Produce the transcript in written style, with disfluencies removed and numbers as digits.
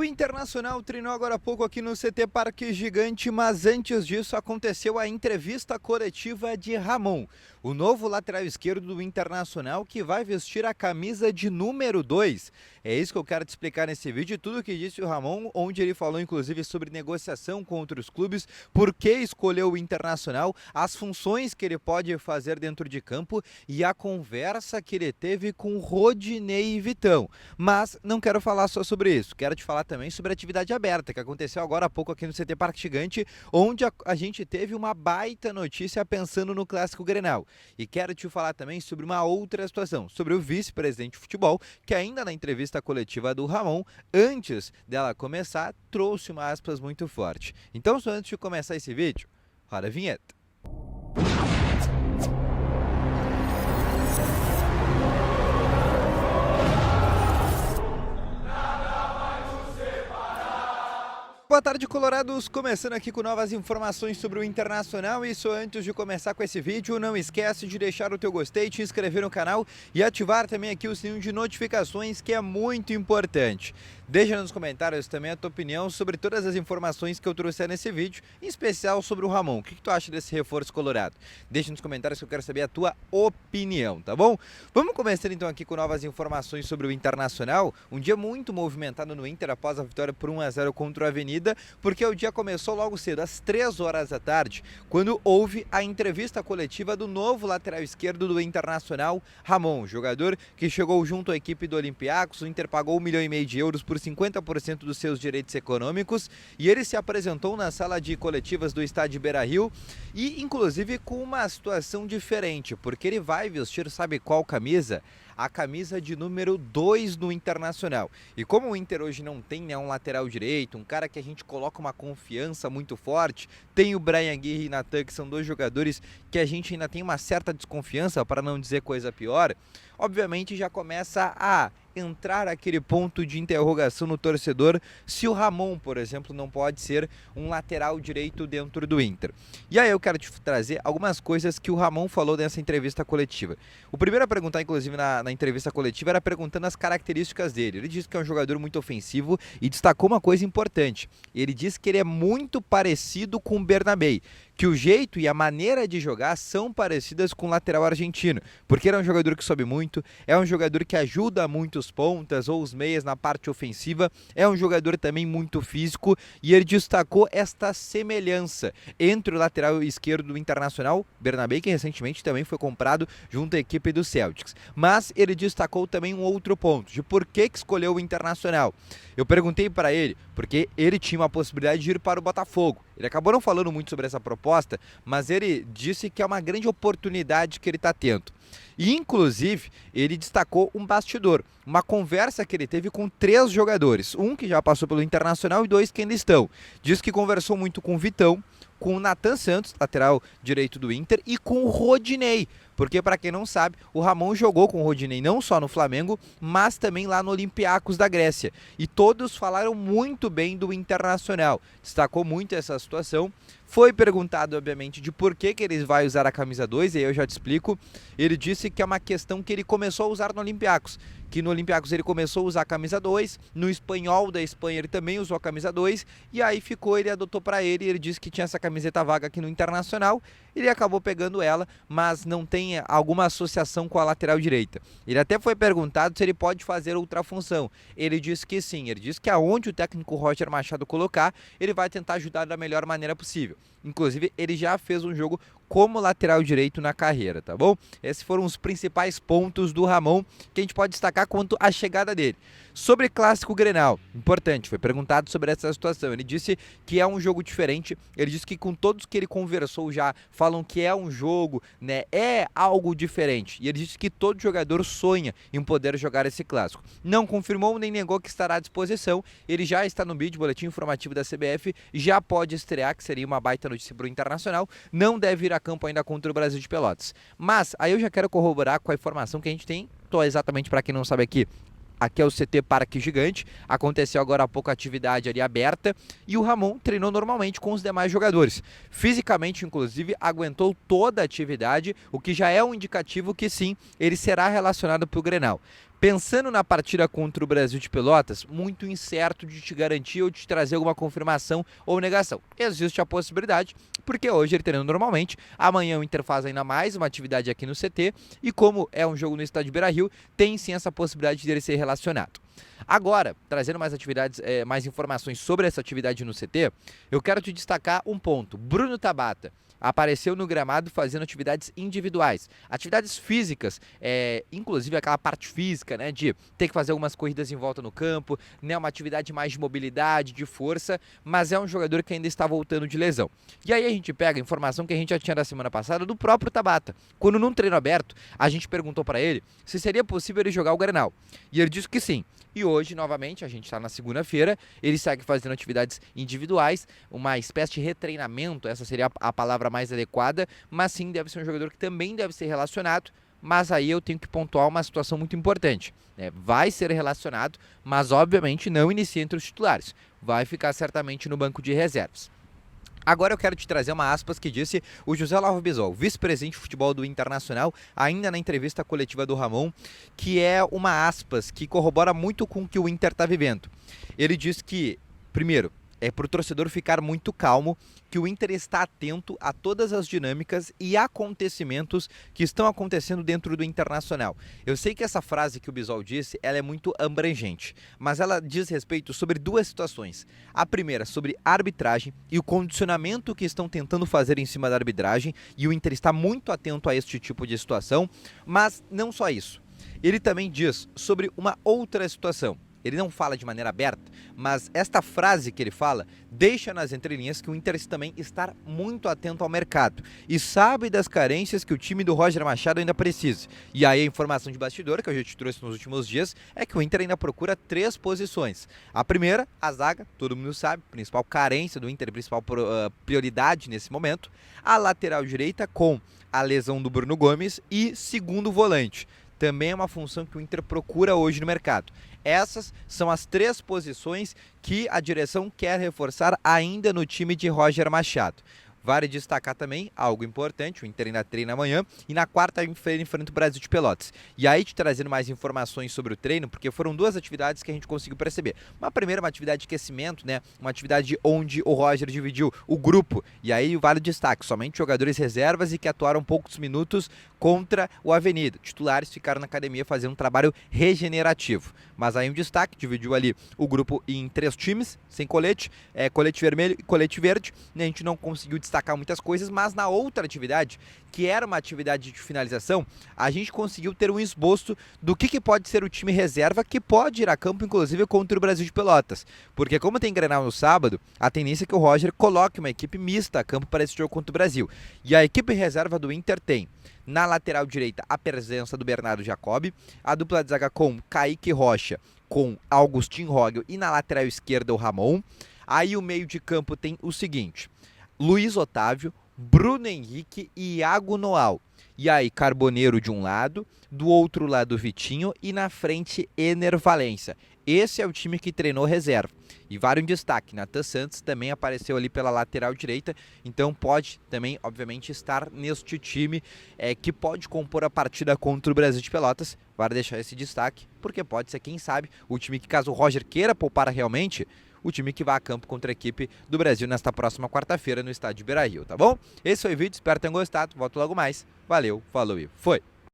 O Internacional treinou agora há pouco aqui no CT Parque Gigante, mas antes disso aconteceu a entrevista coletiva de Ramon, o novo lateral esquerdo do Internacional que vai vestir a camisa de número 2. É isso que eu quero te explicar nesse vídeo, tudo o que disse o Ramon, onde ele falou inclusive sobre negociação com outros clubes, por que escolheu o Internacional, as funções que ele pode fazer dentro de campo e a conversa que ele teve com Rodinei e Vitão. Mas não quero falar só sobre isso, quero te falar também sobre a atividade aberta, que aconteceu agora há pouco aqui no CT Parque Gigante, onde a gente teve uma baita notícia pensando no Clássico Grenal. E quero te falar também sobre uma outra situação, sobre o vice-presidente de futebol, que ainda na entrevista coletiva do Ramon, antes dela começar, trouxe uma aspas muito forte. Então, só antes de começar esse vídeo, roda a vinheta. Boa tarde, colorados, começando aqui com novas informações sobre o Internacional. Isso antes de começar com esse vídeo, não esquece de deixar o teu gostei, te inscrever no canal e ativar também aqui o sininho de notificações, que é muito importante. Deixa nos comentários também a tua opinião sobre todas as informações que eu trouxe nesse vídeo, em especial sobre o Ramon. O que tu acha desse reforço colorado? Deixa nos comentários que eu quero saber a tua opinião, tá bom? Vamos começar então aqui com novas informações sobre o Internacional. Um dia muito movimentado no Inter após a vitória por 1-0 contra o Avenida, porque o dia começou logo cedo, às 3 horas da tarde, quando houve a entrevista coletiva do novo lateral esquerdo do Internacional, Ramon, jogador que chegou junto à equipe do Olympiacos. O Inter pagou 1,5 milhão de euros por 50% dos seus direitos econômicos e ele se apresentou na sala de coletivas do estádio Beira-Rio e inclusive com uma situação diferente, porque ele vai vestir, sabe qual camisa? A camisa de número 2 no Internacional. E como o Inter hoje não tem um lateral direito, um cara que a gente coloca uma confiança muito forte, tem o Bryan Aguirre e Natan, que são dois jogadores que a gente ainda tem uma certa desconfiança, para não dizer coisa pior, obviamente já começa a entrar aquele ponto de interrogação no torcedor se o Ramon, por exemplo, não pode ser um lateral direito dentro do Inter. E aí eu quero te trazer algumas coisas que o Ramon falou nessa entrevista coletiva. O primeiro a perguntar, inclusive, na entrevista coletiva, era perguntando as características dele. Ele disse que é um jogador muito ofensivo e destacou uma coisa importante. Ele disse que ele é muito parecido com o Bernabei, que o jeito e a maneira de jogar são parecidas com o lateral argentino, porque ele é um jogador que sobe muito, é um jogador que ajuda muito os pontas ou os meias na parte ofensiva, é um jogador também muito físico, e ele destacou esta semelhança entre o lateral esquerdo do Internacional, Bernabei, que recentemente também foi comprado junto à equipe do Celtics. Mas ele destacou também um outro ponto, de por que escolheu o Internacional. Eu perguntei para ele, porque ele tinha uma possibilidade de ir para o Botafogo. Ele acabou não falando muito sobre essa proposta, mas ele disse que é uma grande oportunidade que ele está tendo. E, inclusive, ele destacou um bastidor, uma conversa que ele teve com 3 jogadores, um que já passou pelo Internacional e 2 que ainda estão. Diz que conversou muito com o Vitão, com o Nathan Santos, lateral direito do Inter, e com o Rodinei, porque, para quem não sabe, o Ramon jogou com o Rodinei não só no Flamengo, mas também lá no Olympiacos da Grécia. E todos falaram muito bem do Internacional, destacou muito essa situação. Foi perguntado, obviamente, de por que ele vai usar a camisa 2, e aí eu já te explico. Ele disse que é uma questão que ele começou a usar no Olympiacos, que no Olympiacos ele começou a usar a camisa 2, no Espanhol da Espanha ele também usou a camisa 2, e aí ele adotou para ele, e ele disse que tinha essa camiseta vaga aqui no Internacional, ele acabou pegando ela, mas não tem alguma associação com a lateral direita. Ele até foi perguntado se ele pode fazer outra função. Ele disse que sim, ele disse que aonde o técnico Roger Machado colocar, ele vai tentar ajudar da melhor maneira possível. Inclusive, ele já fez um jogo como lateral direito na carreira, tá bom? Esses foram os principais pontos do Ramon que a gente pode destacar quanto à chegada dele. Sobre Clássico Grenal, importante, foi perguntado sobre essa situação. Ele disse que é um jogo diferente, ele disse que com todos que ele conversou já falam que é um jogo, né, é algo diferente. E ele disse que todo jogador sonha em poder jogar esse clássico. Não confirmou nem negou que estará à disposição, ele já está no BID, boletim informativo da CBF, já pode estrear, que seria uma baita notícia para o Internacional, não deve ir a campo ainda contra o Brasil de Pelotas. Mas aí eu já quero corroborar com a informação que a gente tem, exatamente para quem não sabe aqui é o CT Parque Gigante, aconteceu agora há pouco a atividade ali aberta e o Ramon treinou normalmente com os demais jogadores. Fisicamente, inclusive, aguentou toda a atividade, o que já é um indicativo que sim, ele será relacionado para o Grenal. Pensando na partida contra o Brasil de Pelotas, muito incerto de te garantir ou de te trazer alguma confirmação ou negação. Existe a possibilidade, porque hoje ele treina normalmente, amanhã o Inter faz ainda mais uma atividade aqui no CT, e como é um jogo no estádio Beira-Rio, tem sim essa possibilidade de ele ser relacionado. Agora, trazendo mais atividades, mais informações sobre essa atividade no CT, eu quero te destacar um ponto. Bruno Tabata apareceu no gramado fazendo atividades individuais, atividades físicas, inclusive aquela parte física, né, de ter que fazer algumas corridas em volta no campo, né, uma atividade mais de mobilidade, de força, mas é um jogador que ainda está voltando de lesão. E aí a gente pega a informação que a gente já tinha da semana passada do próprio Tabata, quando num treino aberto, a gente perguntou para ele se seria possível ele jogar o Grenal, e ele disse que sim. E hoje, novamente, a gente está na segunda-feira, ele segue fazendo atividades individuais, uma espécie de retreinamento, essa seria a palavra mais adequada, mas sim, deve ser um jogador que também deve ser relacionado, mas aí eu tenho que pontuar uma situação muito importante, né? Vai ser relacionado, mas obviamente não inicia entre os titulares, vai ficar certamente no banco de reservas. Agora eu quero te trazer uma aspas que disse o José Olavo Bisol, vice-presidente de futebol do Internacional, ainda na entrevista coletiva do Ramon, que é uma aspas que corrobora muito com o que o Inter está vivendo. Ele diz que, primeiro, é para o torcedor ficar muito calmo, que o Inter está atento a todas as dinâmicas e acontecimentos que estão acontecendo dentro do Internacional. Eu sei que essa frase que o Bisol disse, ela é muito abrangente, mas ela diz respeito sobre duas situações. A primeira, sobre a arbitragem e o condicionamento que estão tentando fazer em cima da arbitragem, e o Inter está muito atento a este tipo de situação, mas não só isso. Ele também diz sobre uma outra situação. Ele não fala de maneira aberta, mas esta frase que ele fala deixa nas entrelinhas que o Inter também está muito atento ao mercado e sabe das carências que o time do Roger Machado ainda precisa. E aí a informação de bastidor que eu já te trouxe nos últimos dias é que o Inter ainda procura 3 posições. A primeira, a zaga, todo mundo sabe, principal carência do Inter, principal prioridade nesse momento. A lateral direita com a lesão do Bruno Gomes e segundo volante. Também é uma função que o Inter procura hoje no mercado. Essas são as 3 posições que a direção quer reforçar ainda no time de Roger Machado. Vale destacar também algo importante, o Inter ainda treina amanhã e na quarta-feira enfrenta o Brasil de Pelotas. E aí te trazendo mais informações sobre o treino, porque foram 2 atividades que a gente conseguiu perceber. Uma primeira, uma atividade de aquecimento, né? Uma atividade onde o Roger dividiu o grupo. E aí vale o destaque, somente jogadores reservas e que atuaram poucos minutos contra o Avenida. Titulares ficaram na academia fazendo um trabalho regenerativo. Mas aí um destaque, dividiu ali o grupo em 3 times, sem colete, colete vermelho e colete verde. A gente não conseguiu destacar muitas coisas, mas na outra atividade, que era uma atividade de finalização, a gente conseguiu ter um esboço do que pode ser o time reserva que pode ir a campo, inclusive contra o Brasil de Pelotas. Porque como tem Grenal no sábado, a tendência é que o Roger coloque uma equipe mista a campo para esse jogo contra o Brasil. E a equipe reserva do Inter tem na lateral direita a presença do Bernardo Jacob, a dupla de zaga com Kaique Rocha, com Augustin Rogel e na lateral esquerda o Ramon. Aí o meio de campo tem o seguinte: Luiz Otávio, Bruno Henrique e Iago Noal. E aí Carboneiro de um lado, do outro lado Vitinho e na frente Ener Valencia. Esse é o time que treinou reserva. E vale um destaque, Nathan Santos também apareceu ali pela lateral direita, então pode também, obviamente, estar neste time que pode compor a partida contra o Brasil de Pelotas. Vale deixar esse destaque, porque pode ser, quem sabe, o time que, caso o Roger queira poupar realmente, o time que vai a campo contra a equipe do Brasil nesta próxima quarta-feira no estádio Beira-Rio, tá bom? Esse foi o vídeo, espero que tenham gostado, volto logo mais. Valeu, falou e foi!